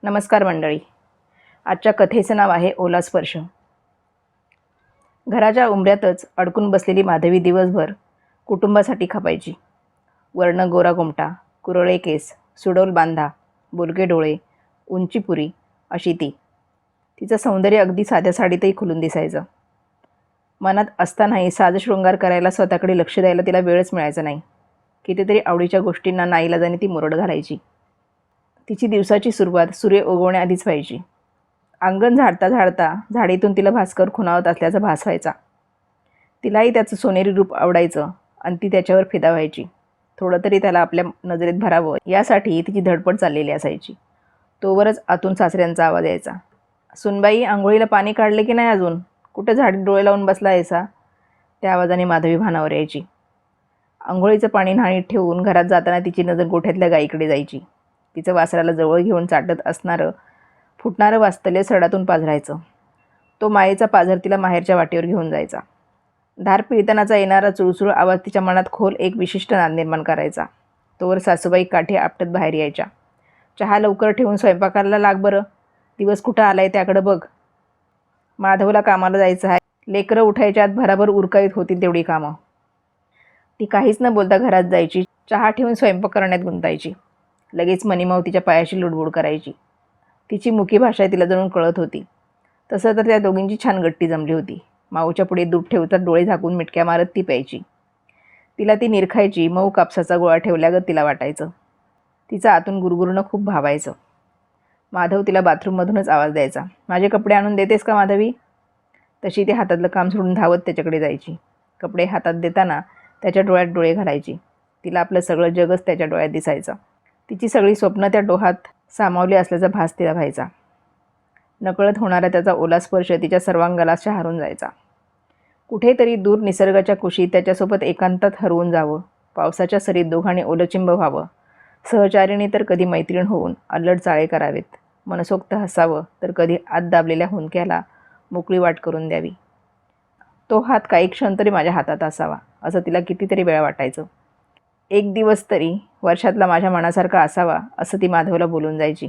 नमस्कार मंडळी. आजच्या कथेचं नाव आहे ओला स्पर्श. घराच्या उंबऱ्यातच अडकून बसलेली माधवी दिवसभर कुटुंबासाठी खपायची. वर्ण गोरा गोमटा, कुरळे केस, सुडौल बांधा, बोलके डोळे, उंची पुरी अशी ती. तिचं सौंदर्य अगदी साध्या साडीतही खुलून दिसायचं. मनात असतानाही साजशृंगार करायला, स्वतःकडे लक्ष द्यायला तिला वेळच मिळायचा नाही. कितीतरी आवडीच्या गोष्टींना नाईलाजाने ती मुरड घालायची. तिची दिवसाची सुरुवात सूर्य उगवण्याआधीच व्हायची. अंगण झाडता झाडता झाडीतून तिला भास्कर खुणावत असल्याचा भास व्हायचा. तिलाही त्याचं सोनेरी रूप आवडायचं आणि ती त्याच्यावर फिदा व्हायची. थोडं तरी त्याला आपल्या नजरेत भरावं यासाठी तिची धडपड चाललेली असायची. तोवरच आतून सासऱ्यांचा आवाज यायचा. सुनबाई, आंघोळीला पाणी काढले की नाही अजून? कुठे झाडीत डोळे लावून बसला आहेसा? त्या आवाजाने माधवी भानावर यायची. आंघोळीचं पाणी न्हाणीत ठेवून घरात जाताना तिची नजर गोठ्यातल्या गाईकडे जायची. तिचं वासराला जवळ घेऊन चाटत असणारं फुटणारं वास्तल्य सडातून पाझरायचं. तो मायेचा पाझर तिला माहेरच्या वाटेवर घेऊन जायचा. धार पिळतानाचा येणारा चुळचुळ आवाज तिच्या मनात खोल एक विशिष्ट नाद निर्माण करायचा. तोवर सासूबाई काठी आपटत बाहेर यायच्या. चहा लवकर ठेवून स्वयंपाकाला लाग बरं. दिवस कुठं आलाय त्याकडं बघ. माधवला कामाला जायचं आहे. लेकरं उठायच्या आत भराभर उरकावीत होतील तेवढी कामं. ती काहीच न बोलता घरात जायची. चहा ठेवून स्वयंपाक करण्यात गुंतायची. लगेच मनीमाऊ तिच्या पायाशी लुडबुड करायची. तिची मुखी भाषा तिला जणून कळत होती. तसं तर त्या दोघींची छान गट्टी जमली होती. माऊच्या पुढे दूध ठेवतात डोळे झाकून मिटक्या मारत ती प्यायची. तिला ती निरखायची. मऊ कापसाचा गोळा ठेवल्यागत तिला वाटायचं. तिचं आतून गुरगुरणं खूप भावायचं. माधव तिला बाथरूममधूनच आवाज द्यायचा. माझे कपडे आणून देतेस का माधवी? तशी ती हातातलं काम सोडून धावत त्याच्याकडे जायची. कपडे हातात देताना त्याच्या डोळ्यात डोळे घालायची. तिला आपलं सगळं जगच त्याच्या डोळ्यात दिसायचं. तिची सगळी स्वप्न त्या डोहात सामावली असल्याचा भास तिला व्हायचा. नकळत होणारा त्याचा ओला स्पर्श तिच्या सर्वांगाला शहारून जायचा. कुठेतरी दूर निसर्गाच्या कुशीत त्याच्यासोबत एकांतात हरवून जावं. पावसाच्या सरीत दोघांनी ओलचिंब व्हावं. सहचारिणी तर कधी मैत्रीण होऊन अल्लड चाळे करावेत. मनसोक्त हसावं तर कधी आत दाबलेल्या हुंक्याला मोकळी वाट करून द्यावी. तो हात काही क्षण तरी माझ्या हातात असावा असं तिला कितीतरी वेळा वाटायचं. एक दिवस तरी वर्षातला माझ्या मनासारखा असावा असं ती माधवला बोलून जायची.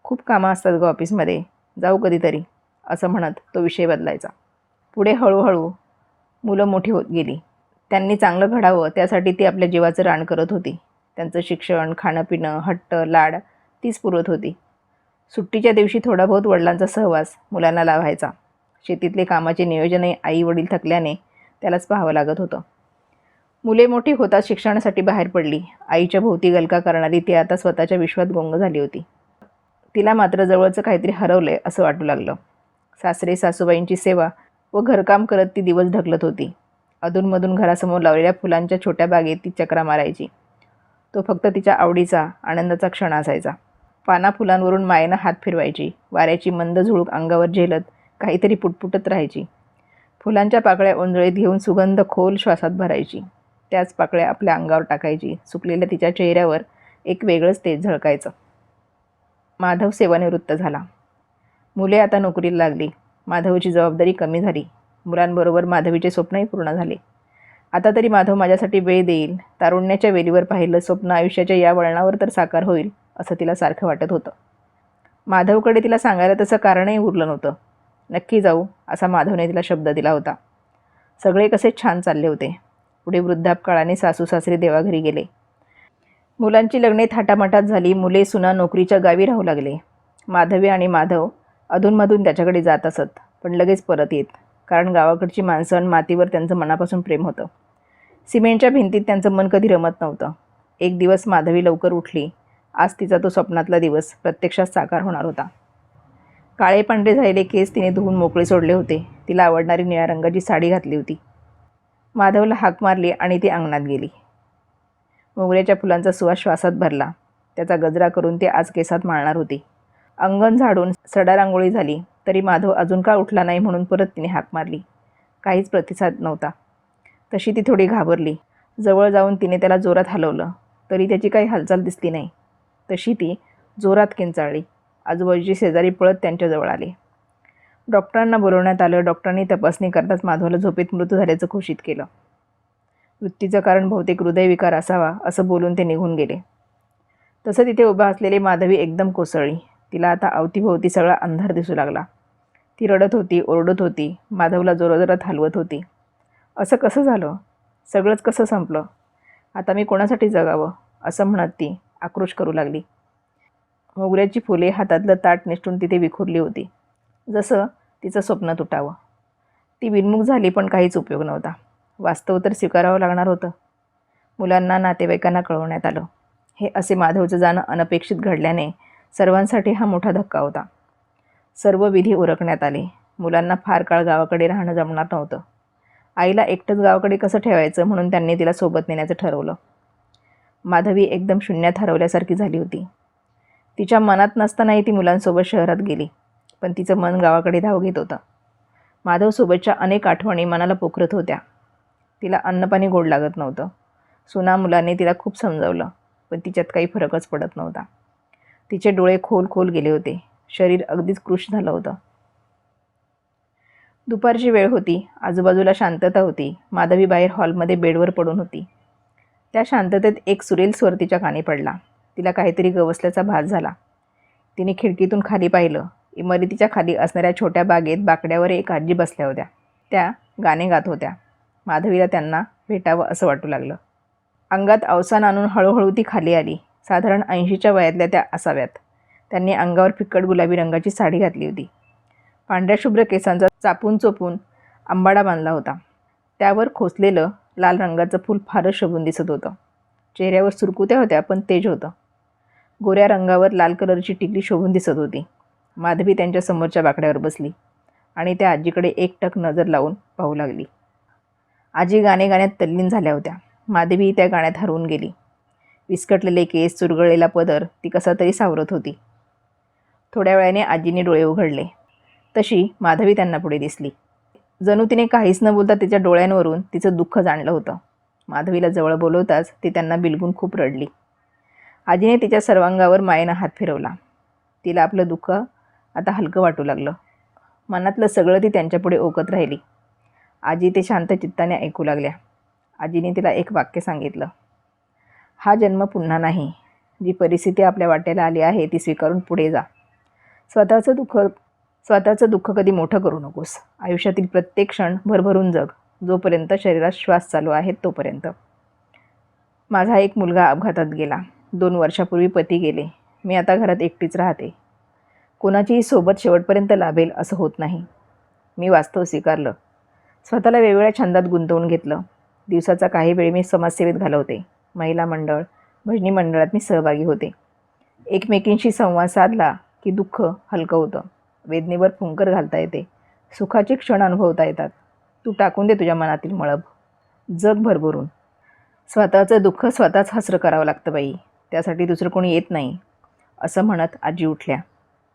खूप कामं असतात गं ऑफिसमध्ये, जाऊ कधीतरी असं म्हणत तो विषय बदलायचा. पुढे हळूहळू मुलं मोठी होत गेली. त्यांनी चांगलं घडावं त्यासाठी ती आपल्या जीवाचं रान करत होती. त्यांचं शिक्षण, खाणंपिणं, हट्ट, लाड तीच पुरवत होती. सुट्टीच्या दिवशी थोडा बहुत वडिलांचा सहवास मुलांना लावायचा. शेतीतले कामाचे नियोजनही आई वडील थकल्याने त्यालाच पाहावं लागत होतं. मुले मोठी होताच शिक्षणासाठी बाहेर पडली. आईच्या भोवती गलका करणारी ती आता स्वतःच्या विश्वात गुंग झाली होती. तिला मात्र जवळचं काहीतरी हरवलंय असं वाटू लागलं. सासरे सासूबाईंची सेवा व घरकाम करत ती दिवस ढकलत होती. अधूनमधून घरासमोर लावलेल्या फुलांच्या छोट्या बागेत ती चक्रा मारायची. तो फक्त तिच्या आवडीचा, आनंदाचा क्षण असायचा. पाना फुलांवरून मायेनं हात फिरवायची. वाऱ्याची मंद झुळूक अंगावर झेलत काहीतरी पुटपुटत राहायची. फुलांच्या पाकळ्या ओंजळीत घेऊन सुगंध खोल श्वासात भरायची. त्याच पाकळ्या आपल्या अंगावर टाकायची. सुकलेल्या तिच्या चेहऱ्यावर एक वेगळंच तेज झळकायचं. माधव सेवानिवृत्त झाला. मुले आता नोकरीला लागली. माधवची जबाबदारी कमी झाली. मुलांबरोबर माधवीचे स्वप्नही पूर्ण झाले. आता तरी माधव माझ्यासाठी वेळ देईल. तारुण्याच्या वेलीवर पाहिलं स्वप्न आयुष्याच्या या वळणावर तर साकार होईल असं तिला सारखं वाटत होतं. माधवकडे तिला सांगायला तसं कारणही उरलं नव्हतं. नक्की जाऊ असा माधवने तिला शब्द दिला होता. सगळे कसे छान चालले होते. पुढे वृद्धापकाळाने सासू सासरे देवाघरी गेले. मुलांची लग्ने थाटामाटात झाली. मुले सुना नोकरीच्या गावी राहू लागले. माधवी आणि माधव अधूनमधून त्याच्याकडे जात असत, पण लगेच परत येत. कारण गावाकडची माणसं आणि मातीवर त्यांचं मनापासून प्रेम होतं. सिमेंटच्या भिंतीत त्यांचं मन कधी रमत नव्हतं. एक दिवस माधवी लवकर उठली. आज तिचा तो स्वप्नातला दिवस प्रत्यक्षात साकार होणार होता. काळे पांढरे झालेले केस तिने धुवून मोकळे सोडले होते. तिला आवडणारी निळ्या रंगाची साडी घातली होती. माधवला हाक मारली आणि ती अंगणात गेली. मोगऱ्याच्या फुलांचा सुवास श्वासात भरला. त्याचा गजरा करून ती आज केसात माळणार होती. अंगण झाडून सडा रांगोळी झाली तरी माधव अजून का उठला नाही म्हणून परत तिने हाक मारली. काहीच प्रतिसाद नव्हता. तशी ती थोडी घाबरली. जवळ जाऊन तिने त्याला जोरात हलवलं तरी त्याची काही हालचाल दिसली नाही. तशी ती जोरात किंचाळली. आजूबाजूची शेजारी पळत त्यांच्याजवळ आले. डॉक्टरांना बोलवण्यात आलं. डॉक्टरांनी तपासणी करताच माधवला झोपेत मृत झाल्याचं घोषित केलं. मृत्यूचं कारण बहुतेक हृदयविकार असावा असं बोलून ते निघून गेले. तसं तिथे उभा असलेली माधवी एकदम कोसळली. तिला आता अवतीभोवती सगळा अंधार दिसू लागला. ती रडत होती, ओरडत होती, माधवला जोराजोरात हलवत होती. असं कसं झालं? सगळंच कसं संपलं? आता मी कोणासाठी जगावं? असं म्हणत ती आक्रोश करू लागली. मोगऱ्याची फुले हातातलं ताट निसटून तिथे विखुरली होती, जसं तिचं स्वप्न तुटावं. ती बिनमुख झाली, पण काहीच उपयोग नव्हता. वास्तव तर स्वीकारावं लागणार होतं. मुलांना, नातेवाईकांना कळवण्यात आलं. हे असे माधवचं जाणं अनपेक्षित घडल्याने सर्वांसाठी हा मोठा धक्का होता. सर्व विधी उरकण्यात आले. मुलांना फार काळ गावाकडे राहणं जमणार नव्हतं. आईला एकटंच गावाकडे कसं ठेवायचं म्हणून त्यांनी तिला सोबत नेण्याचं ठरवलं. माधवी एकदम शून्यात हरवल्यासारखी झाली होती. तिच्या मनात नसतानाही ती मुलांसोबत शहरात गेली, पण तिचं मन गावाकडे धाव घेत होतं. माधवसोबतच्या अनेक आठवणी मनाला पोखरत होत्या. तिला अन्नपाणी गोड लागत नव्हतं. सुना मुलांनी तिला खूप समजावलं, पण तिच्यात काही फरकच पडत नव्हता. तिचे डोळे खोल खोल गेले होते. शरीर अगदीच कृश झालं होतं. दुपारची वेळ होती. आजूबाजूला शांतता होती. माधवी बाहेर हॉलमध्ये बेडवर पडून होती. त्या शांततेत एक सुरेल स्वर तिच्या कानी पडला. तिला काहीतरी गवसल्याचा भास झाला. तिने खिडकीतून खाली पाहिलं. इमारतीच्या खाली असणाऱ्या छोट्या बागेत बाकड्यावर एक आजी बसल्या होत्या. त्या गाणे गात होत्या. माधवीला त्यांना भेटावं असं वाटू लागलं. अंगात अवसान आणून हळूहळू ती खाली आली. साधारण 80च्या वयातल्या त्या असाव्यात. त्यांनी अंगावर फिक्कट गुलाबी रंगाची साडी घातली होती. पांढऱ्या शुभ्र केसांचा चापून चोपून आंबाडा बांधला होता. त्यावर खोचलेलं लाल रंगाचं फूल फारच शोभून दिसत होतं. चेहऱ्यावर सुरकुत्या होत्या, पण तेज होतं. गोऱ्या रंगावर लाल कलरची टिकली शोभून दिसत होती. माधवी त्यांच्या समोरच्या बाकड्यावर बसली आणि त्या आजीकडे एकटक नजर लावून पाहू लागली. आजी गाणे गाण्यात तल्लीन झाल्या होत्या. माधवी त्या गाण्यात हरवून गेली. विस्कटलेले केस, चुरगळलेला पदर ती कसा तरी सावरत होती. थोड्या वेळाने आजीने डोळे उघडले. तशी माधवी त्यांना पुढे दिसली. जणू तिने काहीच न बोलता तिच्या डोळ्यांवरून तिचं दुःख जाणलं होतं. माधवीला जवळ बोलवताच ती त्यांना बिलगून खूप रडली. आजीने तिच्या सर्वांगावर मायेनं हात फिरवला. तिला आपलं दुःख आता हलकं वाटू लागलं. मनातलं सगळं ती त्यांच्यापुढे ओकत राहिली. आजी ते शांत चित्ताने ऐकू लागल्या. आजीने तिला एक वाक्य सांगितलं. हा जन्म पुन्हा नाही. जी परिस्थिती आपल्या वाट्याला आली आहे ती स्वीकारून पुढे जा. स्वतःचं दुःख कधी मोठं करू नकोस. आयुष्यातील प्रत्येक क्षण भरभरून जग, जोपर्यंत शरीरात श्वास चालू आहे तोपर्यंत. माझा एक मुलगा अपघातात गेला. 2 वर्षापूर्वी पती गेले. मी आता घरात एकटीच राहते. कोणाचीही सोबत शेवटपर्यंत लाभेल असं होत नाही. मी वास्तव स्वीकारलं. स्वतःला वेगवेगळ्या छंदात गुंतवून घेतलं. दिवसाचा काही वेळ मी समाजसेवेत घालवते. महिला मंडळ, भजनी मंडळात मी सहभागी होते. एकमेकींशी संवाद साधला की दुःख हलकं होतं. वेदनेवर फुंकर घालता येते. सुखाचे क्षण अनुभवता येतात. तू टाकून दे तुझ्या मनातील मळभ. जग भरभरून. स्वतःचं दुःख स्वतःच हसरं करावं लागतं बाई. त्यासाठी दुसरं कोणी येत नाही. असं म्हणत आजी उठल्या.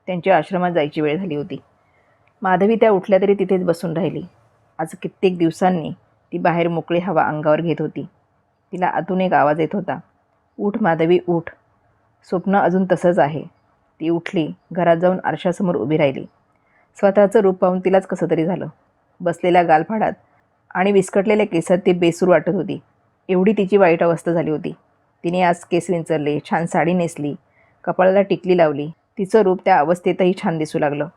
त्यांच्या आश्रमात जायची वेळ झाली होती. माधवी त्या उठल्या तरी तिथेच बसून राहिली. आज कित्येक दिवसांनी ती बाहेर मोकळी हवा अंगावर घेत होती. तिला आतून एक आवाज येत होता. उठ माधवी, उठ. स्वप्न अजून तसंच आहे. ती उठली. घरात जाऊन आरशासमोर उभी राहिली. स्वतःचं रूप पाहून तिलाच कसं तरी झालं. बसलेल्या गालफाडात आणि विस्कटलेल्या केसात ती बेसूर वाटत होती. एवढी तिची वाईट अवस्था झाली होती. तिने आज केस विंचरले, छान साडी नेसली, कपाळाला टिकली लावली. तिचं रूप त्या अवस्थेतही छान दिसू लागलं.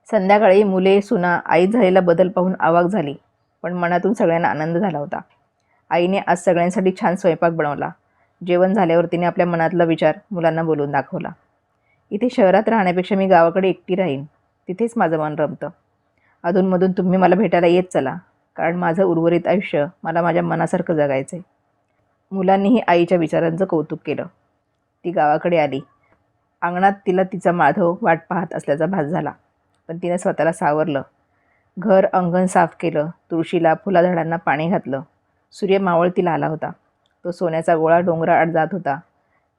संध्याकाळी मुले, सुना, आईत झालेला बदल पाहून अवाक झाली, पण मनातून सगळ्यांना आनंद झाला होता. आईने आज सगळ्यांसाठी छान स्वयंपाक बनवला. जेवण झाल्यावर तिने आपल्या मनातला विचार मुलांना बोलून दाखवला. इथे शहरात राहण्यापेक्षा मी गावाकडे एकटी राहीन. तिथेच माझं मन रमतं. अधूनमधून तुम्ही मला भेटायला येत चला, कारण माझं उर्वरित आयुष्य मला माझ्या मनासारखं जगायचं आहे. मुलांनीही आईच्या विचारांचं कौतुक केलं. ती गावाकडे आली. अंगणात तिला तिचा माधव वाट पाहत असल्याचा भास झाला, पण तिने स्वतःला सावरलं. घर अंगण साफ केलं. तुळशीला, फुलाझाडांना पाणी घातलं. सूर्य मावळतीला आला होता. तो सोन्याचा गोळा डोंगराआड जात होता.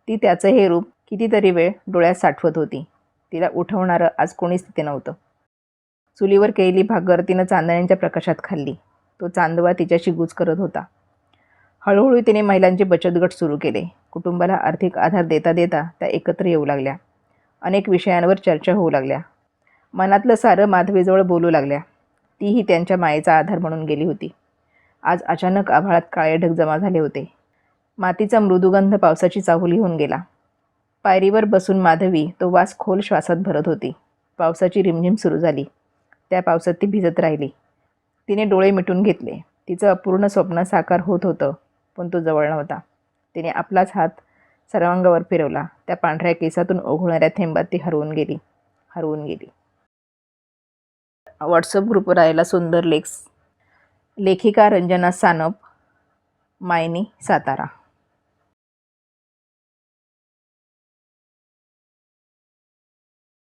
ती त्याचं हे रूप कितीतरी वेळ डोळ्यात साठवत होती. तिला उठवणारं आज कोणीच तिथे नव्हतं. चुलीवर केलेली भाकर तिनं चांदण्यांच्या प्रकाशात खाल्ली. तो चांदवा तिच्याशी गुज करत होता. हळूहळू तिने महिलांचे बचत गट सुरू केले. कुटुंबाला आर्थिक आधार देता देता त्या एकत्र येऊ लागल्या. अनेक विषयांवर चर्चा होऊ लागल्या. मनातलं सारं माधवीजवळ बोलू लागल्या. तीही त्यांच्या मायेचा आधार म्हणून गेली होती. आज अचानक आभाळात काळे ढग जमा झाले होते. मातीचा मृदुगंध पावसाची चाहुली होऊन गेला. पायरीवर बसून माधवी तो वास खोल श्वासात भरत होती. पावसाची रिमझिम सुरू झाली. त्या पावसात ती भिजत राहिली. तिने डोळे मिटून घेतले. तिचं अपूर्ण स्वप्न साकार होत होतं, पण तो जवळ नव्हता. तिने आपलाच हात सर्वांगावर फिरवला. त्या पांढऱ्या केसातून ओघळणाऱ्या थेंबात ती हरवून गेली. व्हॉट्सअप ग्रुपवर आलेला सुंदर लेख. लेखिका रंजना सानप, मायनी, सातारा.